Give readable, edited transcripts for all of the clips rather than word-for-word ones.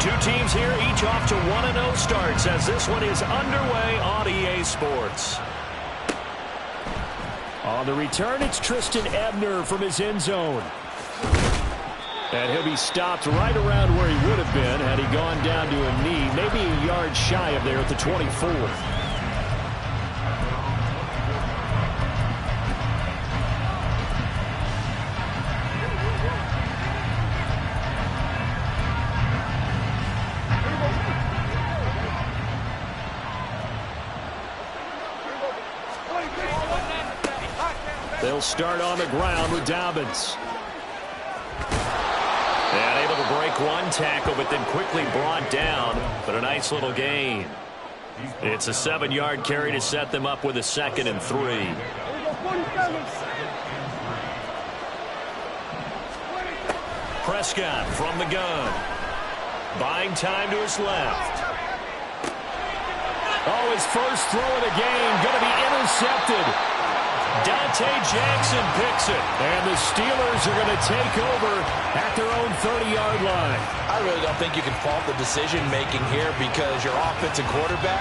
Two teams here, each off to 1-0 starts as this one is underway on EA Sports. On the return, it's Tristan Ebner from his end zone. And he'll be stopped right around where he would have been had he gone down to a knee, maybe a yard shy of there at the 24. They'll start on the ground with Dobbins. And able to break one tackle, but then quickly brought down. But a nice little gain. It's a 7-yard carry to set them up with a 2nd and 3. Prescott from the gun. Buying time to his left. Oh, his first throw of the game going to be intercepted. Dante Jackson picks it, and the Steelers are going to take over at their own 30-yard line. I really don't think you can fault the decision-making here because your offensive quarterback,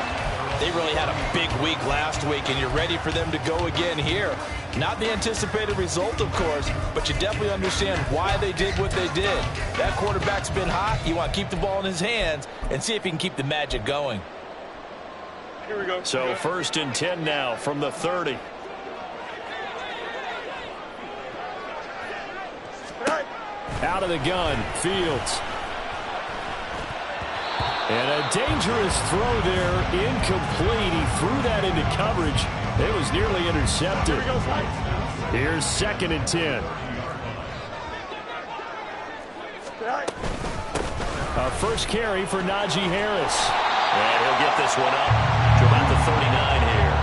they really had a big week last week, and you're ready for them to go again here. Not the anticipated result, of course, but you definitely understand why they did what they did. That quarterback's been hot. You want to keep the ball in his hands and see if he can keep the magic going. Here we go. So 1st and 10 now from the 30. Out of the gun, Fields. And a dangerous throw there, incomplete. He threw that into coverage. It was nearly intercepted. Here's 2nd and 10. A first carry for Najee Harris. And he'll get this one up to about the 39 here.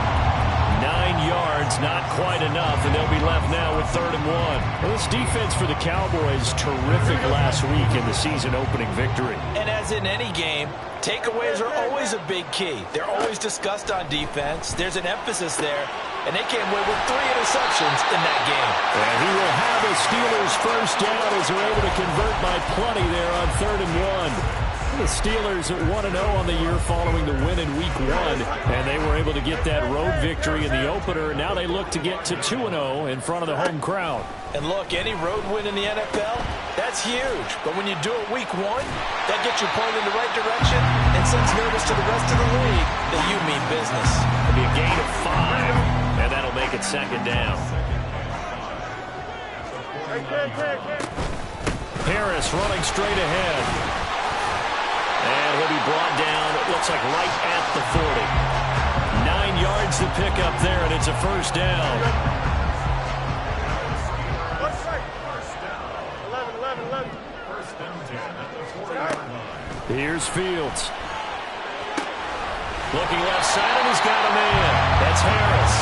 9 yards, not quite enough, and they'll be left now with 3rd and 1. Well, this defense for the Cowboys, terrific last week in the season-opening victory. And as in any game, takeaways are always a big key. They're always discussed on defense. There's an emphasis there, and they came away with 3 interceptions in that game. And he will have the Steelers first down as they're able to convert by plenty there on 3rd and 1. The Steelers at 1-0 on the year following the win in Week 1, and they were able to get that road victory in the opener. Now they look to get to 2-0 in front of the home crowd. And look, any road win in the NFL, that's huge. But when you do it Week 1, that gets you pointed in the right direction and sends notice to the rest of the league that you mean business. It'll be a gain of 5, and that'll make it 2nd down. Harris running straight ahead. And he'll be brought down, it looks like right at the 40. 9 yards to pick up there, and it's a first down. 11. First and 10. Here's Fields. Looking left side, and he's got a man. That's Harris.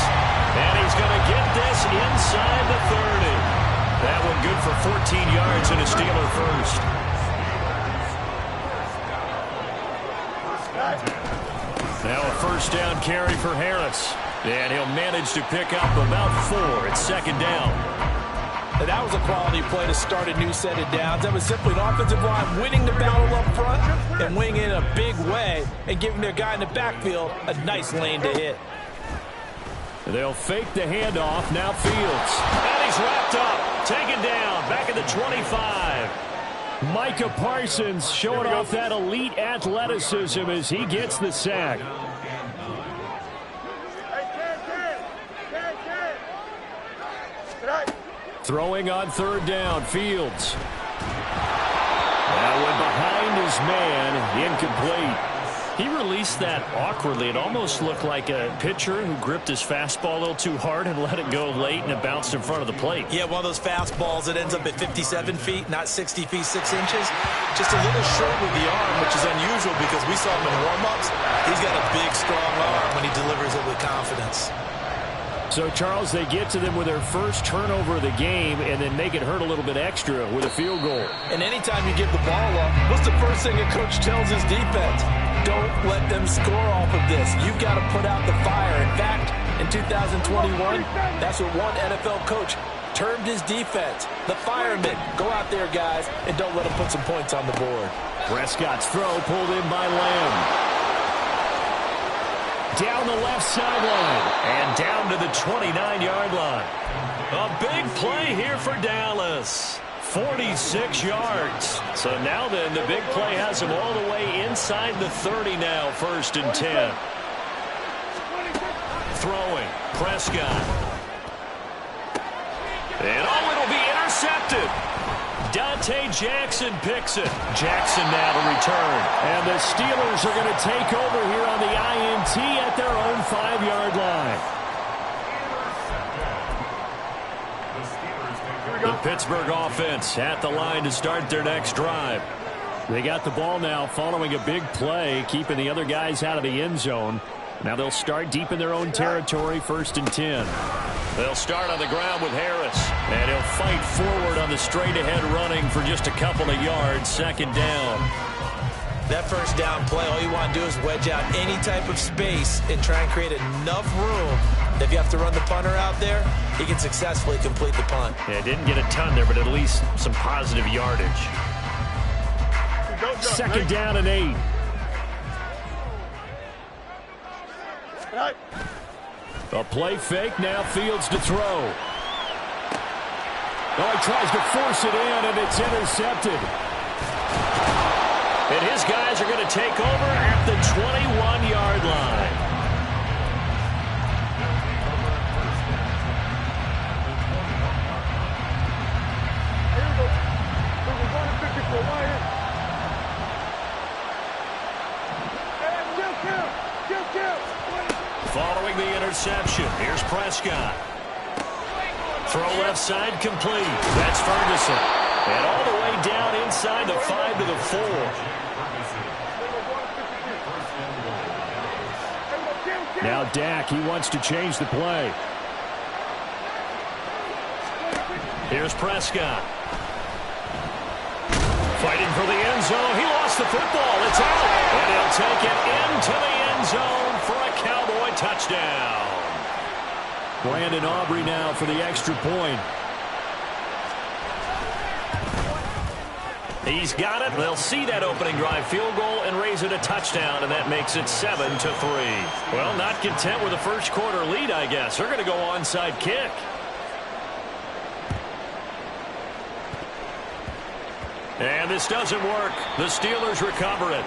And he's going to get this inside the 30. That one good for 14 yards and a Steeler first. Now a first down carry for Harris. And he'll manage to pick up about 4. It's 2nd down. And that was a quality play to start a new set of downs. That was simply an offensive line winning the battle up front and winning in a big way and giving their guy in the backfield a nice lane to hit. They'll fake the handoff. Now Fields. And he's wrapped up. Taken down. Back at the 25. Micah Parsons showing off that elite athleticism as he gets the sack. Throwing on 3rd down, Fields. That one behind his man, incomplete. He released that awkwardly. It almost looked like a pitcher who gripped his fastball a little too hard and let it go late, and it bounced in front of the plate. Yeah, one of those fastballs that ends up at 57 feet, not 60 feet, 6 inches. Just a little short with the arm, which is unusual because we saw him in warm-ups. He's got a big, strong arm when he delivers it with confidence. So, Charles, they get to them with their first turnover of the game and then make it hurt a little bit extra with a field goal. And anytime you give the ball up, what's the first thing a coach tells his defense? Don't let them score off of this. You've got to put out the fire. In fact, in 2021, that's what one NFL coach perturbed his defense. The firemen, go out there, guys, and don't let them put some points on the board. Prescott's throw pulled in by Lamb. Down the left sideline and down to the 29-yard line. A big play here for Dallas. 46 yards. So now then, the big play has him all the way inside the 30 now, 1st and 10. Throwing, Prescott. And it'll be intercepted. Dante Jackson picks it. Jackson now to return. And the Steelers are going to take over here on the INT at their own 5-yard line. The Pittsburgh offense at the line to start their next drive. They got the ball now following a big play, keeping the other guys out of the end zone. Now they'll start deep in their own territory, 1st and 10. They'll start on the ground with Harris. And he'll fight forward on the straight-ahead running for just a couple of yards, 2nd down. That 1st down play, all you want to do is wedge out any type of space and try and create enough room. If you have to run the punter out there, he can successfully complete the punt. Yeah, didn't get a ton there, but at least some positive yardage. 2nd down and 8. A play fake, now Fields to throw. Oh, he tries to force it in, and it's intercepted. And his guys are going to take over at the 21-yard line. Following the interception, here's Prescott. Throw left side complete. That's Ferguson. And all the way down inside the 5 to the 4. Now Dak, he wants to change the play. Here's Prescott. Fighting for the end zone. He lost the football. It's out. And he'll take it into the end zone for a Cowboy touchdown. Brandon Aubrey now for the extra point. He's got it. They'll see that opening drive field goal and raise it a touchdown, and that makes it 7-3. Well, not content with a first quarter lead, I guess. They're going to go onside kick. And this doesn't work. The Steelers recover it.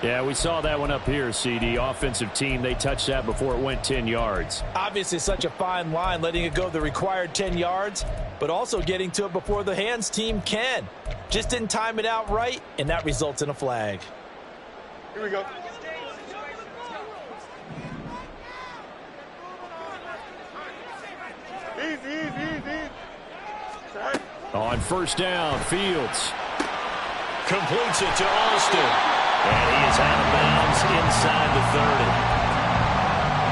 Yeah, we saw that one up here, CD. Offensive team, they touched that before it went 10 yards. Obviously such a fine line, letting it go the required 10 yards, but also getting to it before the hands team can. Just didn't time it out right, and that results in a flag. Here we go. Easy. On 1st down, Fields completes it to Austin. And he is out of bounds inside the 30.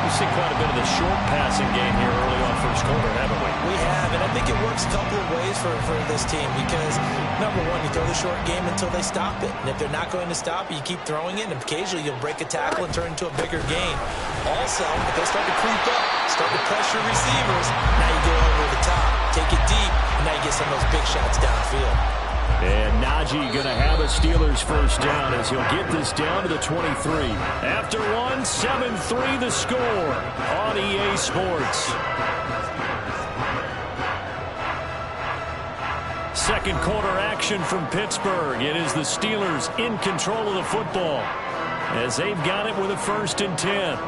We've seen quite a bit of the short passing game here early on first quarter, haven't we? We have, and I think it works a couple of ways for this team because, number one, you throw the short game until they stop it. And if they're not going to stop it, you keep throwing it, and occasionally you'll break a tackle and turn it into a bigger gain. Also, if they start to creep up, start to pressure receivers, now you go over the top, take it deep, and now you get some of those big shots downfield. And Najee going to have a Steelers 1st down as he'll get this down to the 23. After one, 7-3 the score on EA Sports. Second quarter action from Pittsburgh. It is the Steelers in control of the football as they've got it with a 1st and 10.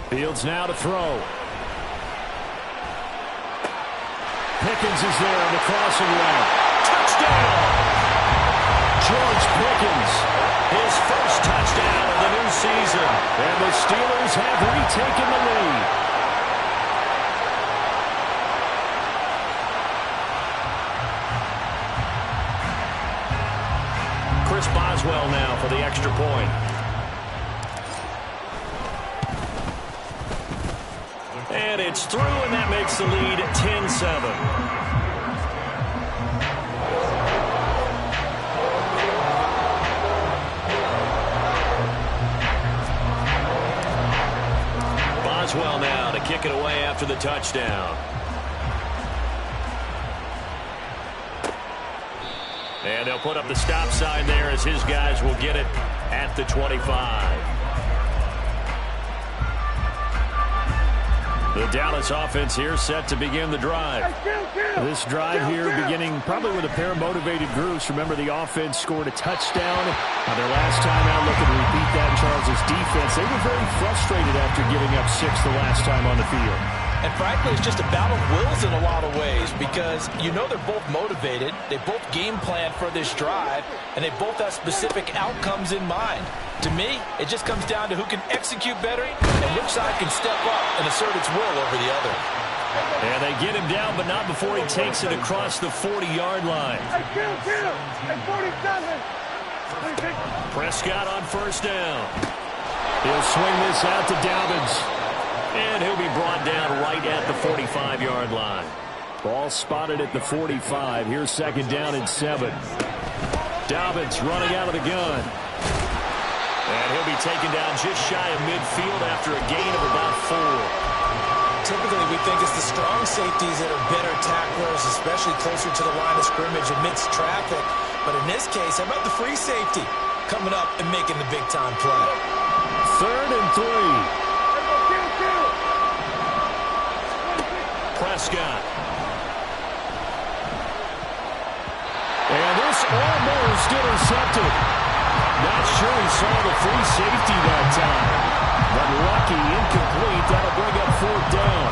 Fields now to throw. Pickens is there on the crossing route. Touchdown! George Pickens, his first touchdown of the new season. And the Steelers have retaken the lead. Chris Boswell now for the extra point. And it's through, and that makes the lead 10-7. Well now to kick it away after the touchdown. And they'll put up the stop sign there as his guys will get it at the 25. The Dallas offense here set to begin the drive. This drive here beginning probably with a pair of motivated groups. Remember, the offense scored a touchdown on their last time out, looking to repeat that in Charles' defense. They were very frustrated after giving up 6 the last time on the field. And frankly, it's just a battle of wills in a lot of ways because you know they're both motivated. They both game plan for this drive, and they both have specific outcomes in mind. To me, it just comes down to who can execute better and which side can step up and assert its will over the other. And they get him down, but not before he takes it across the 40-yard line. Prescott on first down. He'll swing this out to Dobbins. And he'll be brought down right at the 45-yard line. Ball spotted at the 45. Here's second down and 7. Dobbins running out of the gun. And he'll be taken down just shy of midfield after a gain of about 4. Typically, we think it's the strong safeties that are better tacklers, especially closer to the line of scrimmage amidst traffic. But in this case, how about the free safety coming up and making the big-time play? 3rd and 3. Prescott. And this almost intercepted. Not sure he saw the free safety that time. But lucky, incomplete. That'll bring up 4th down.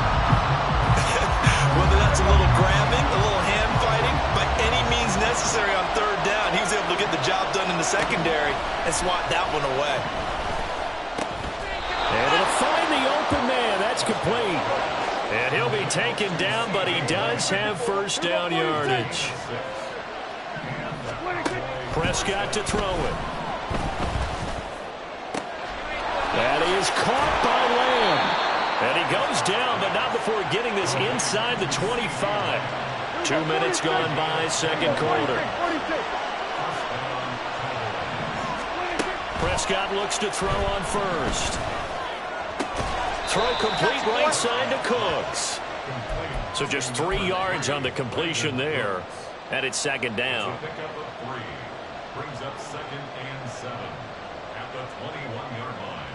Whether that's a little grabbing, a little hand fighting, by any means necessary on 3rd down, he was able to get the job done in the secondary and swat that one away. And it'll find the open man. That's complete. And he'll be taken down, but he does have first down yardage. Prescott to throw it. And he is caught by Lamb. And he goes down, but not before getting this inside the 25. 2 minutes gone by, second quarter. Prescott looks to throw on first. Throw complete right side to Cooks. So just 3 yards on the completion there. And it's second down. Brings up 2nd and 7 at the 21-yard line.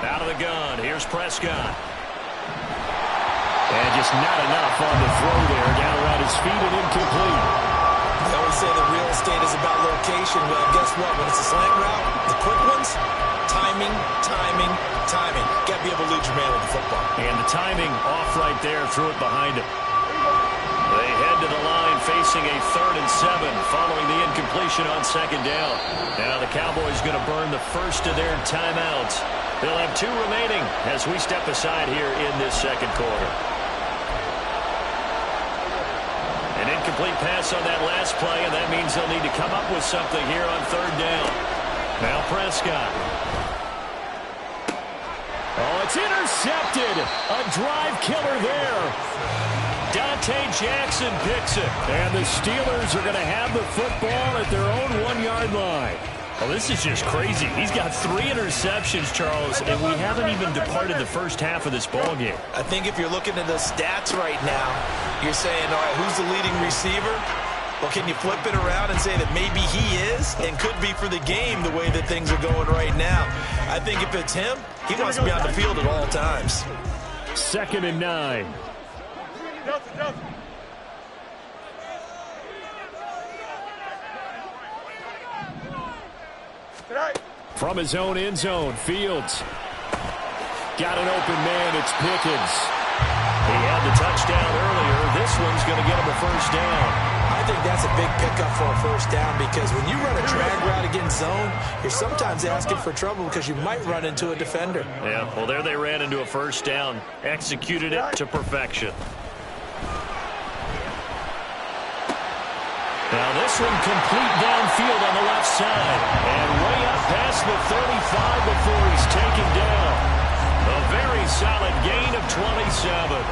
Out of the gun. Here's Prescott. And just not enough on the throw there. Down around his feet and incomplete. They always say that real estate is about location. Well, guess what? When it's a slant route, the quick ones, timing, timing, timing. Got to be able to lead your man with the football. And the timing off right there. Threw it behind him. They head to the line facing a 3rd and 7 following the incompletion on second down. Now the Cowboys going to burn the first of their timeouts. They'll have 2 remaining as we step aside here in this second quarter. An incomplete pass on that last play, and that means they'll need to come up with something here on 3rd down. Now Prescott. Oh, it's intercepted. A drive killer there. Dante Jackson picks it. And the Steelers are going to have the football at their own 1-yard line. Oh, this is just crazy. He's got 3 interceptions, Charles, and we haven't even departed the first half of this ballgame. I think if you're looking at the stats right now, you're saying, all right, who's the leading receiver? Well, can you flip it around and say that maybe he is and could be for the game the way that things are going right now? I think if it's him, he wants to be on the field at all times. 2nd and 9. From his own end zone, Fields. Got an open man, it's Pickens. He had the touchdown earlier. This one's going to get him a first down. I think that's a big pickup for a first down because when you run a drag route against zone, you're sometimes asking for trouble because you might run into a defender. Yeah, well, there they ran into a first down. Executed it to perfection. Now this one complete downfield on the left side. And way up past the 35 before he's taken down. A very solid gain of 27.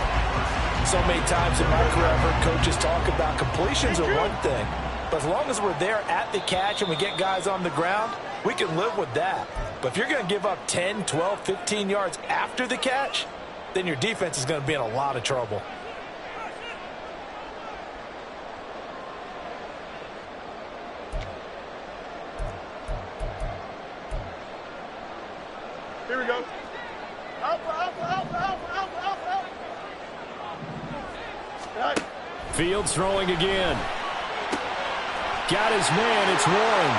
So many times in my career, I've heard coaches talk about completions are one thing. But as long as we're there at the catch and we get guys on the ground, we can live with that. But if you're going to give up 10, 12, 15 yards after the catch, then your defense is going to be in a lot of trouble. Here we go. Fields throwing again. Got his man. It's Warren.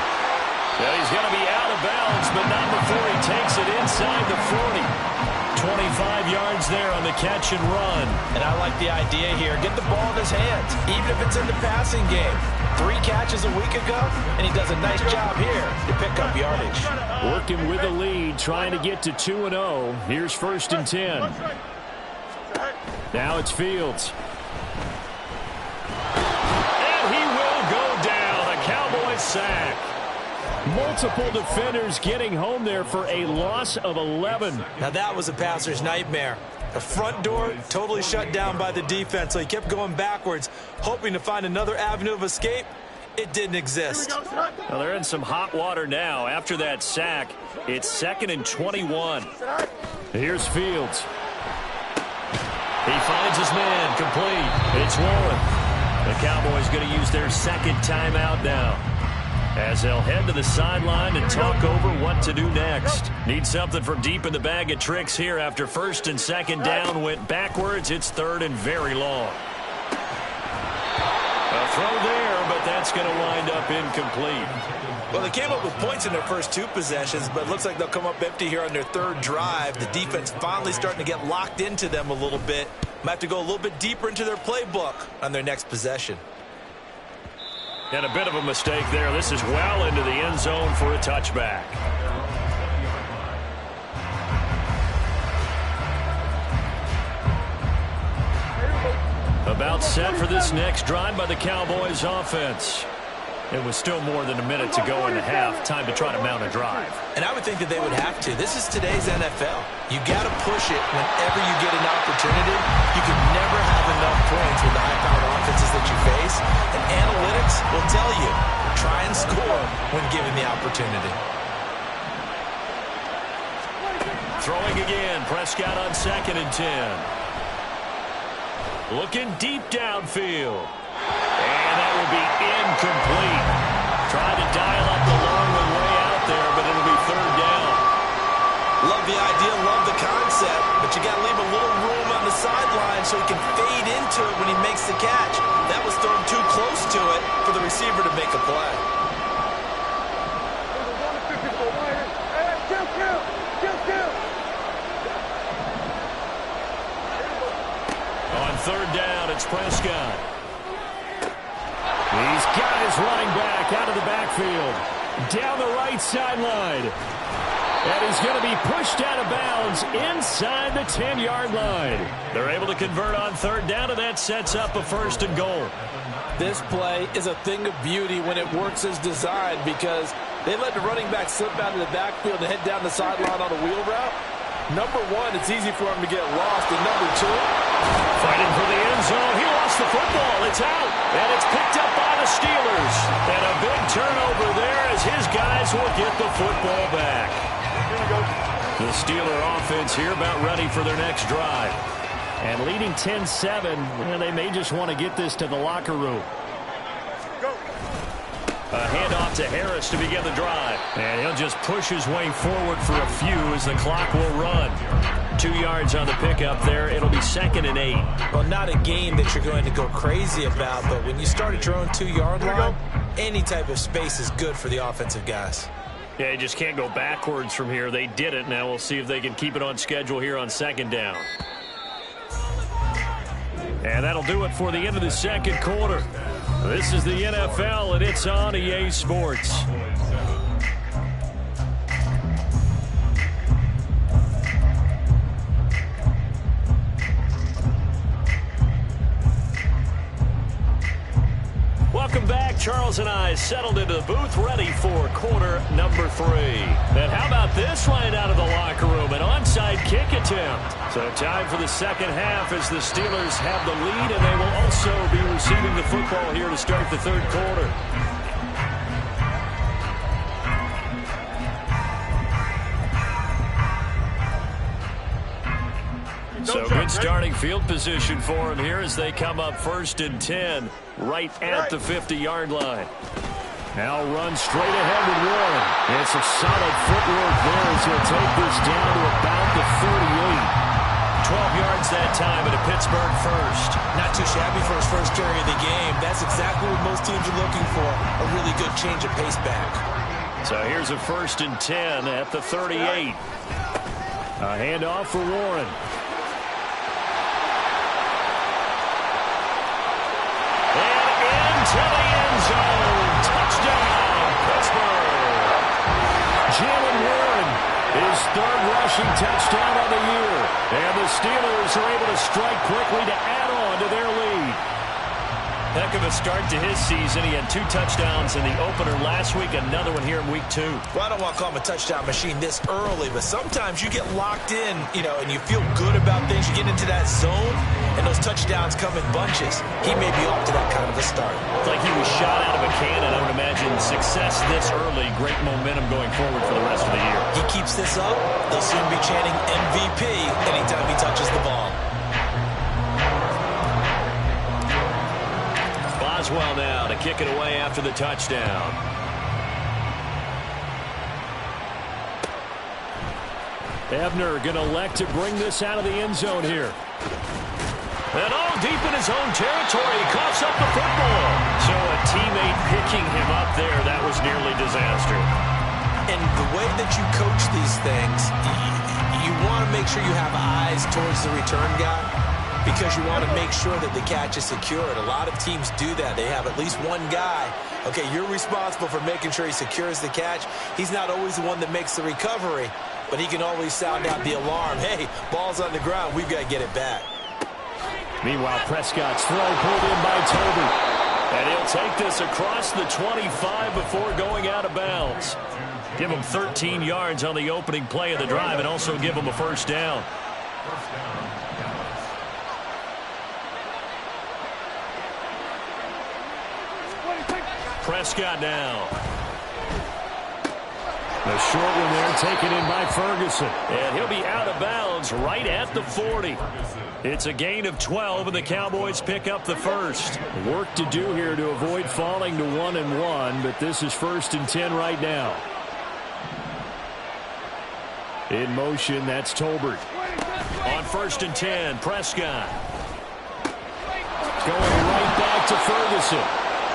Yeah, he's going to be out of bounds, but not before he takes it inside the 40. 25 yards there on the catch and run. And I like the idea here. Get the ball in his hands, even if it's in the passing game. 3 catches a week ago, and he does a nice job here to pick up yardage. Working with the lead, trying to get to 2-0. Here's 1st and 10. Now it's Fields. And he will go down. A Cowboys sack. Multiple defenders getting home there for a loss of 11. Now that was a passer's nightmare. The front door totally shut down by the defense, so he kept going backwards, hoping to find another avenue of escape. It didn't exist. Well, they're in some hot water now. After that sack, it's 2nd and 21. Here's Fields. He finds his man, complete. It's Warren. The Cowboys going to use their 2nd timeout now, as they'll head to the sideline and talk over what to do next. Need something from deep in the bag of tricks here after 1st and 2nd down went backwards. It's 3rd and very long. A throw there, but that's going to wind up incomplete. Well, they came up with points in their first 2 possessions, but it looks like they'll come up empty here on their 3rd drive. The defense finally starting to get locked into them a little bit. Might have to go a little bit deeper into their playbook on their next possession. And a bit of a mistake there. This is well into the end zone for a touchback. About set for this next drive by the Cowboys offense. It was still more than a minute to go in the half. Time to try to mount a drive. And I would think that they would have to. This is today's NFL. You got to push it whenever you get an opportunity. You can never have enough points with the high-powered offenses that you face. And analytics will tell you, try and score when given the opportunity. Throwing again. Prescott on 2nd and 10. Looking deep downfield. And that will be incomplete. Tried to dial up the long one way out there, but it'll be 3rd down. Love the idea, love the concept, but you got to leave a little room on the sideline so he can fade into it when he makes the catch. That was thrown too close to it for the receiver to make a play. On 3rd down, it's Prescott. He's got his running back out of the backfield. Down the right sideline. And he's going to be pushed out of bounds inside the 10-yard line. They're able to convert on 3rd down, and that sets up a 1st and goal. This play is a thing of beauty when it works as designed, because they let the running back slip out of the backfield and head down the sideline on a wheel route. Number 1, it's easy for him to get lost. And number 2, fighting for the end zone. He lost the football. It's out. And it's picked up by the Steelers. And a big turnover there as his guys will get the football back. The Steeler offense here about ready for their next drive. And leading 10-7, they may just want to get this to the locker room. A handoff to Harris to begin the drive. And he'll just push his way forward for a few as the clock will run. 2 yards on the pickup there. It'll be 2nd and 8. Well, not a game that you're going to go crazy about, but when you start at your own 2-yard line, any type of space is good for the offensive guys. Yeah, you just can't go backwards from here. They did it. Now we'll see if they can keep it on schedule here on 2nd down. And that'll do it for the end of the 2nd quarter. This is the NFL, and it's on EA Sports. Welcome back. Charles Calls and eyes settled into the booth, ready for quarter number 3. And how about this line out of the locker room? An onside kick attempt. So time for the second half as the Steelers have the lead, and they will also be receiving the football here to start the third quarter. So good starting field position for him here as they come up 1st and 10 right at the 50-yard line. Now run straight ahead with Warren. And some solid footwork there as he'll take this down to about the 38. 12 yards that time at a Pittsburgh first. Not too shabby for his first carry of the game. That's exactly what most teams are looking for, a really good change of pace back. So here's a 1st and 10 at the 38. A handoff for Warren. To the end zone. Touchdown, Pittsburgh. Jalen Warren, his 3rd rushing touchdown of the year. And the Steelers are able to strike quickly to add on to their lead. Heck of a start to his season. He had 2 touchdowns in the opener last week, another one here in week 2. Well, I don't want to call him a touchdown machine this early, but sometimes you get locked in, and you feel good about things. You get into that zone, and those touchdowns come in bunches. He may be off to that kind of a start. It's like he was shot out of a cannon. I would imagine success this early, great momentum going forward for the rest of the year. He keeps this up, they'll soon be chanting MVP anytime he touches the ball. Boswell now to kick it away after the touchdown. Ebner going to elect to bring this out of the end zone here. And all deep in his own territory, he coughs up the football. So a teammate picking him up there, that was nearly disaster. And the way that you coach these things, you want to make sure you have eyes towards the return guy, because you want to make sure that the catch is secured. A lot of teams do that. They have at least one guy. Okay, you're responsible for making sure he secures the catch. He's not always the one that makes the recovery, but he can always sound out the alarm. Hey, ball's on the ground. We've got to get it back. Meanwhile, Prescott's throw pulled in by Toby. And he'll take this across the 25 before going out of bounds. Give him 13 yards on the opening play of the drive and also give him a first down. Prescott now. The short one there taken in by Ferguson. And he'll be out of bounds right at the 40. It's a gain of 12, and the Cowboys pick up the first. Work to do here to avoid falling to 1-1, but this is 1st and 10 right now. In motion, that's Tolbert. On 1st and 10, Prescott. Going right back to Ferguson.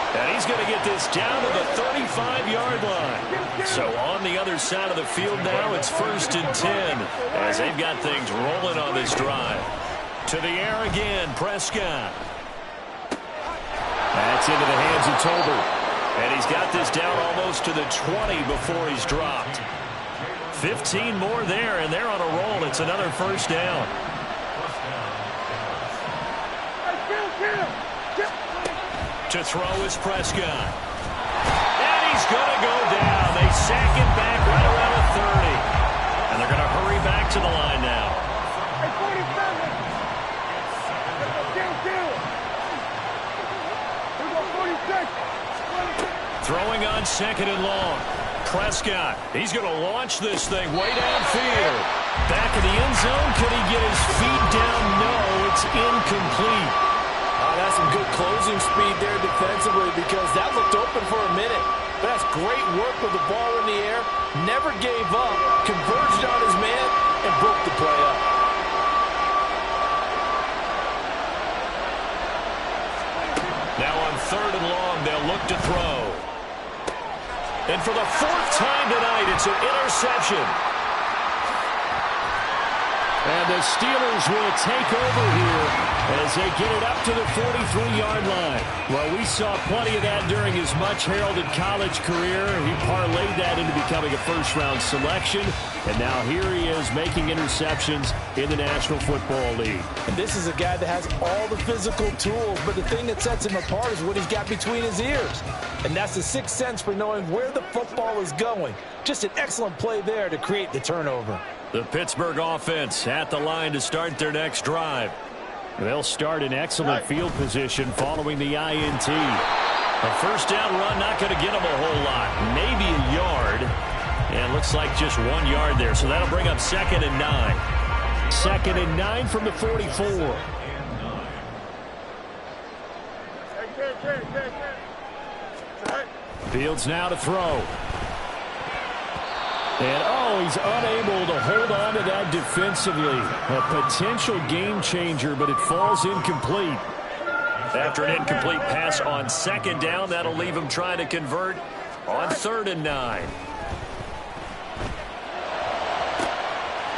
And he's going to get this down to the 35-yard line. So on the other side of the field now, it's 1st and 10 as they've got things rolling on this drive. To the air again, Prescott. That's into the hands of Tolbert. And he's got this down almost to the 20 before he's dropped. 15 more there, and they're on a roll. It's another first down. To throw is Prescott. And he's going to go down. They sack him back right around the 30. And they're going to hurry back to the line now. Throwing on 2nd and long. Prescott, he's going to launch this thing way downfield. Back in the end zone, could he get his feet down? No, it's incomplete. That's some good closing speed there defensively, because that looked open for a minute. But that's great work with the ball in the air. Never gave up, converged on his man, and broke the play up. Now on 3rd and long, they'll look to throw. And for the 4th time tonight, it's an interception. And the Steelers will take over here as they get it up to the 43-yard line. Well, we saw plenty of that during his much-heralded college career. He parlayed that into becoming a first-round selection. And now here he is making interceptions in the National Football League. And this is a guy that has all the physical tools, but the thing that sets him apart is what he's got between his ears. And that's the sixth sense for knowing where the football is going. Just an excellent play there to create the turnover. The Pittsburgh offense at the line to start their next drive. They'll start in excellent field position following the INT. A first down run not going to get them a whole lot. Maybe a yard. And looks like just 1 yard there. So that'll bring up 2nd and 9. 2nd and 9 from the 44. Fields now to throw. And, oh, he's unable to hold on to that defensively. A potential game changer, but it falls incomplete. After an incomplete pass on 2nd down, that'll leave him trying to convert on 3rd and 9.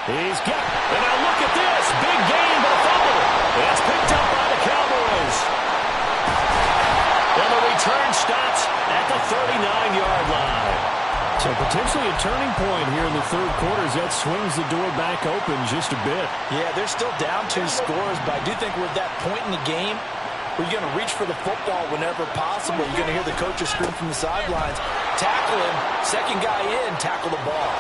He's got, and now look at this. Big gain, but a fumble. That's picked up by the Cowboys. And the return stops at the 39-yard line. So potentially a turning point here in the third quarter as that swings the door back open just a bit. Yeah, they're still down 2 scores, but I do think we're at that point in the game where you're going to reach for the football whenever possible. You're going to hear the coaches scream from the sidelines. Tackle him. Second guy in, tackle the ball.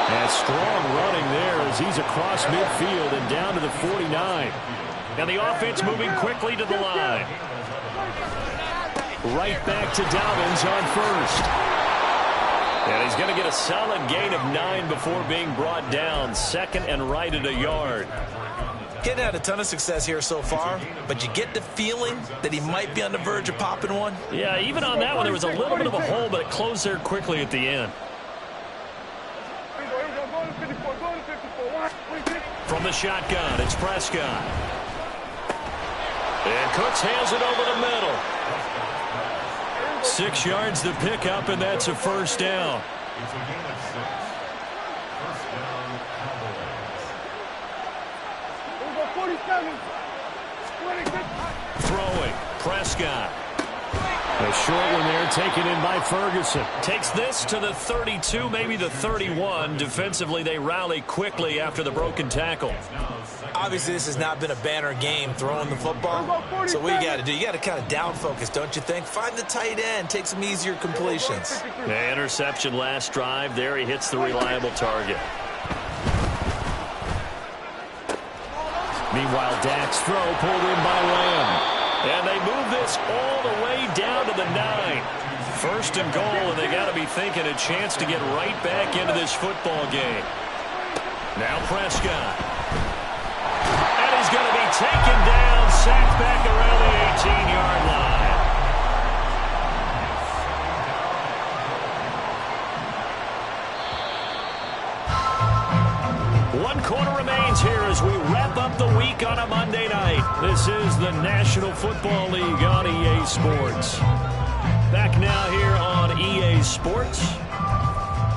And strong running there as he's across midfield and down to the 49. And the offense moving quickly to the line. Right back to Dobbins on first. And he's going to get a solid gain of 9 before being brought down. 2nd and right at a yard. Getting had a ton of success here so far, but you get the feeling that he might be on the verge of popping one. Yeah, even on that one, there was a little bit of a hole, but it closed there quickly at the end. From the shotgun, it's Prescott. And Cooks hands it over the middle. 6 yards to pick up, and that's a first down. It's a gain of 6. First down, Cowboys. Throwing, Prescott. A short one there taken in by Ferguson. Takes this to the 32, maybe the 31. Defensively, they rally quickly after the broken tackle. Obviously, this has not been a banner game throwing the football. So what you got to do, you got to kind of down focus, don't you think? Find the tight end, take some easier completions. The interception last drive. There he hits the reliable target. Meanwhile, Dak's throw pulled in by Lamb. And they move this all the way down to the 9. First and goal, and they got to be thinking a chance to get right back into this football game. Now Prescott. And he's going to be taken down, sacked back around the 18-yard line. One quarter remains here as we wrap up the week on a Monday night. This is the National Football League on EA Sports. Back now here on EA Sports.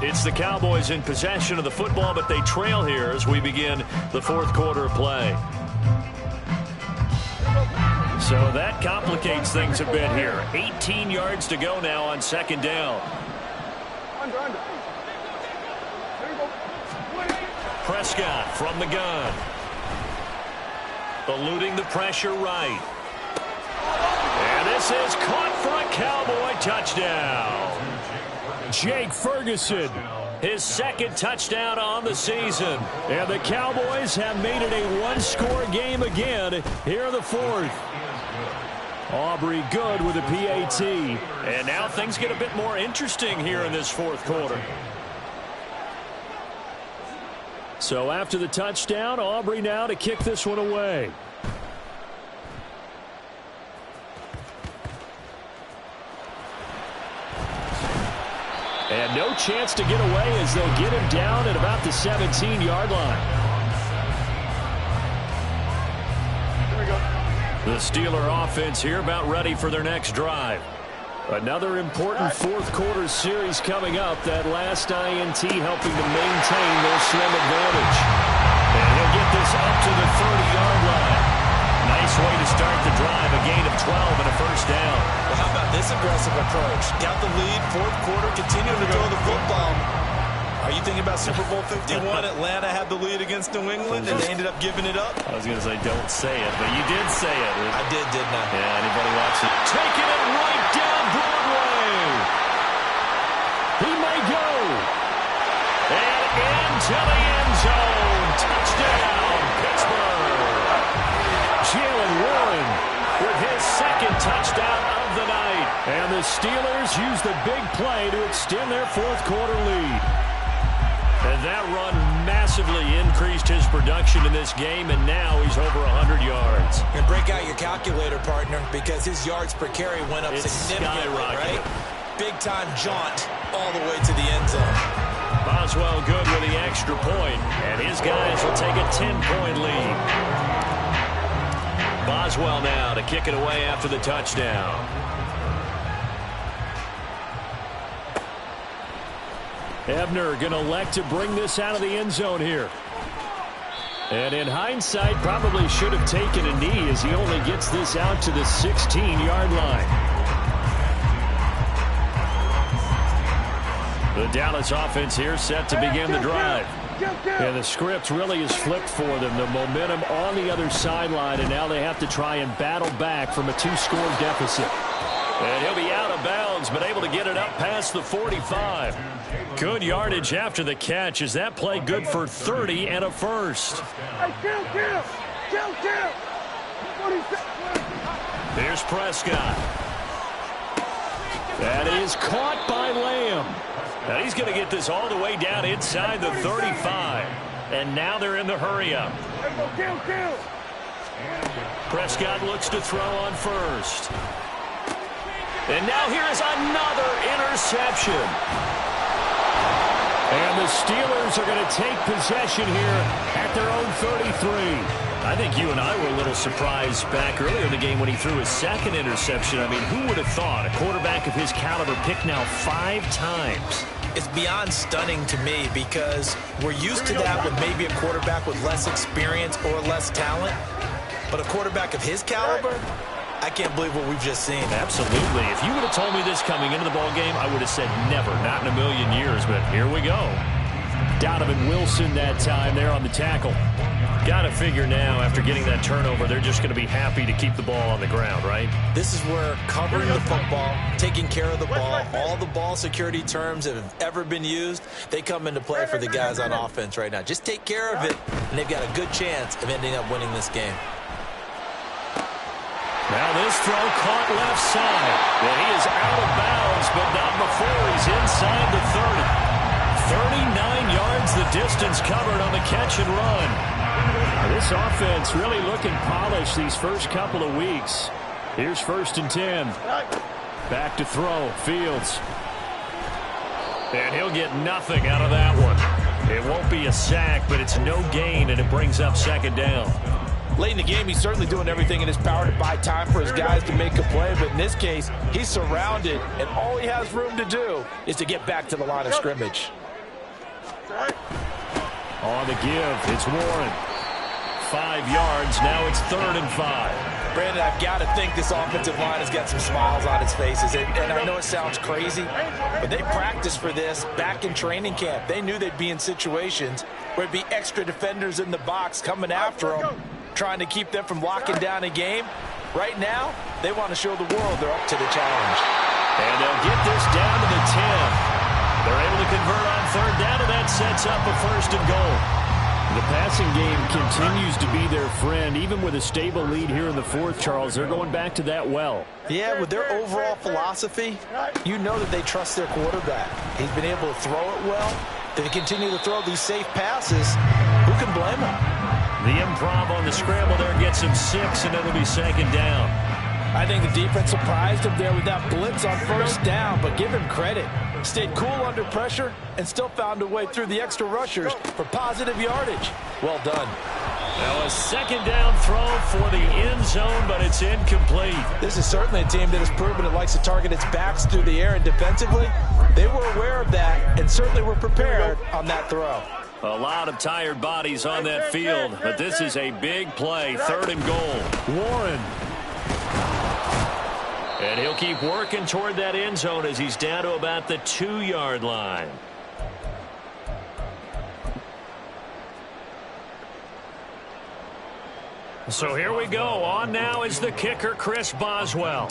It's the Cowboys in possession of the football, but they trail here as we begin the fourth quarter of play. So that complicates things a bit here. 18 yards to go now on 2nd down. Prescott from the gun. Eluding the pressure right. And this is caught for a Cowboy touchdown. Jake Ferguson, his 2nd touchdown on the season. And the Cowboys have made it a one-score game again here in the 4th. Aubrey good with a PAT. And now things get a bit more interesting here in this 4th quarter. So after the touchdown, Aubrey now to kick this one away. And no chance to get away as they'll get him down at about the 17-yard line. The Steeler offense here about ready for their next drive. Another important fourth quarter series coming up. That last INT helping to maintain their slim advantage. And he'll get this up to the 30-yard line. Nice way to start the drive, a gain of 12 and a first down. Well, how about this aggressive approach? Got the lead, fourth quarter, continuing to throw the football. Are you thinking about Super Bowl 51? Atlanta had the lead against New England, and they ended up giving it up? I was going to say don't say it, but you did say it. I did, didn't I? Yeah, anybody watching? Taking it right down Broadway. He may go. And into the end zone. Touchdown, Pittsburgh. Jalen Warren with his second touchdown of the night. And the Steelers use the big play to extend their fourth quarter lead. And that run massively increased his production in this game, and now he's over 100 yards. And break out your calculator, partner, because his yards per carry went up significantly, right? Big-time jaunt all the way to the end zone. Boswell good with the extra point, and his guys will take a 10-point lead. Boswell now to kick it away after the touchdown. Ebner going to elect to bring this out of the end zone here. And in hindsight, probably should have taken a knee as he only gets this out to the 16-yard line. The Dallas offense here set to begin the drive. And the script really is flipped for them. The momentum on the other sideline, and now they have to try and battle back from a 2-score deficit. And he'll be out of bounds, but able to get it up past the 45. Good yardage after the catch. Is that play good for 30 and a first? Here's Prescott. That is caught by Lamb. Now he's going to get this all the way down inside the 35. And now they're in the hurry-up. Prescott looks to throw on first. And now here is another interception. And the Steelers are going to take possession here at their own 33. I think you and I were a little surprised back earlier in the game when he threw his second interception. I mean, who would have thought a quarterback of his caliber picked now 5 times? It's beyond stunning to me because we're used to that with maybe a quarterback with less experience or less talent. But a quarterback of his caliber, I can't believe what we've just seen. Absolutely. If you would have told me this coming into the ballgame, I would have said never, not in a million years, but here we go. Donovan Wilson that time there on the tackle. Got to figure now, after getting that turnover, they're just going to be happy to keep the ball on the ground, right? This is where covering the football, taking care of the ball, all the ball security terms that have ever been used, they come into play for the guys on offense right now. Just take care of it, and they've got a good chance of ending up winning this game. Now this throw caught left side. And he is out of bounds, but not before he's inside the 30. 39 yards the distance covered on the catch and run. Now this offense really looking polished these first couple of weeks. Here's 1st and 10. Back to throw. Fields. And he'll get nothing out of that one. It won't be a sack, but it's no gain, and it brings up 2nd down. Late in the game, he's certainly doing everything in his power to buy time for his guys to make a play. But in this case, he's surrounded, and all he has room to do is to get back to the line of scrimmage. On the give, it's Warren. 5 yards, now it's 3rd and 5. Brandon, I've got to think this offensive line has got some smiles on its faces. And I know it sounds crazy, but they practiced for this back in training camp. They knew they'd be in situations where it'd be extra defenders in the box coming after them, trying to keep them from locking down a game. Right now, they want to show the world they're up to the challenge. And they'll get this down to the 10. They're able to convert on 3rd down, and that sets up a 1st and goal. The passing game continues to be their friend. Even with a stable lead here in the 4th, Charles, they're going back to that well. Yeah, with their overall philosophy, you know that they trust their quarterback. He's been able to throw it well. They continue to throw these safe passes. Who can blame them? The improv on the scramble there gets him 6, and it'll be 2nd down. I think the defense surprised him there with that blitz on 1st down, but give him credit. Stayed cool under pressure and still found a way through the extra rushers for positive yardage. Well done. Now a 2nd down throw for the end zone, but it's incomplete. This is certainly a team that has proven it likes to target its backs through the air, and defensively, they were aware of that and certainly were prepared on that throw. A lot of tired bodies on that field, but this is a big play. 3rd and goal. Warren. And he'll keep working toward that end zone as he's down to about the 2-yard line. So here we go. On now is the kicker, Chris Boswell.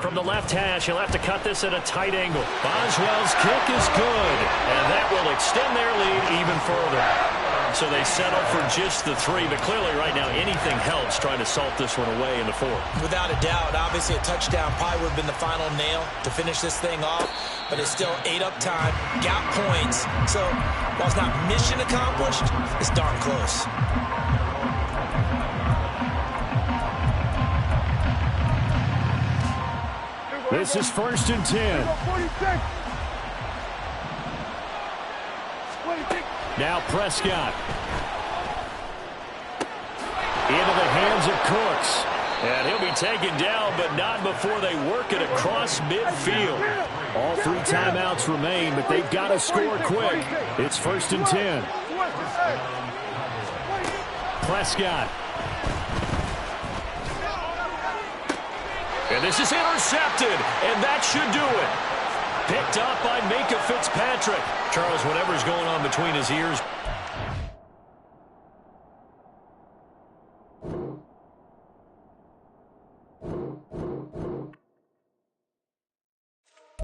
From the left hash, he'll have to cut this at a tight angle. Boswell's kick is good, and that will extend their lead even further. So they settle for just the 3, but clearly right now anything helps trying to salt this one away in the 4th. Without a doubt, obviously a touchdown probably would have been the final nail to finish this thing off, but it's still 8-up time, got points. So while it's not mission accomplished, it's darn close. This is 1st and 10. Now Prescott. Into the hands of Cooks. And he'll be taken down, but not before they work it across midfield. All 3 timeouts remain, but they've got to score quick. It's 1st and 10. Prescott. And this is intercepted, and that should do it. Picked up by Minkah Fitzpatrick. Charles, whatever's going on between his ears.